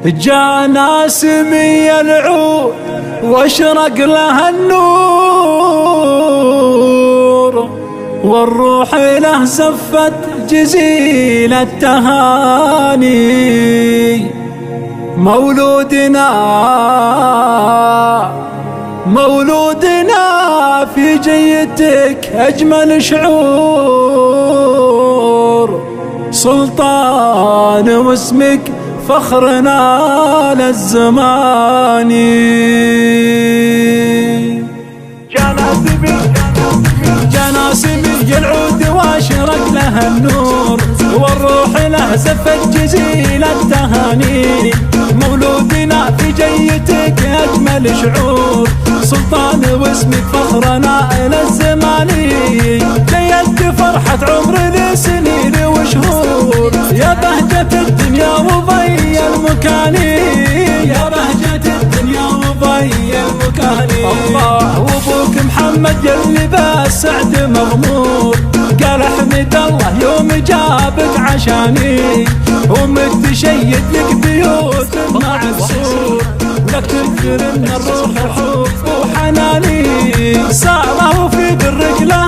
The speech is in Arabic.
جانا سمي العود واشرق لها النور، والروح له زفت جزيل التهاني. مولودنا في جيتك أجمل شعور، سلطان واسمك فخرنا للزمان. جانا سمي العود واشرق لها النور، والروح له زفت جزيل التهاني. مولودنا في جيتك أجمل شعور، سلطان واسمك فخرنا إلى الزمان. جيت فرحة عمر لسنين وشهور، يا بهجة الدنيا وضي المكان، يا بهجة الدنيا وضي المكان. الله وابوك محمد يلي بالسعد مغمور، قال احمد الله يوم جابك عشاني، ومتشيد لك بيوت مع السور، لك تذكر ان الروح حب وحناني. صاره في برك له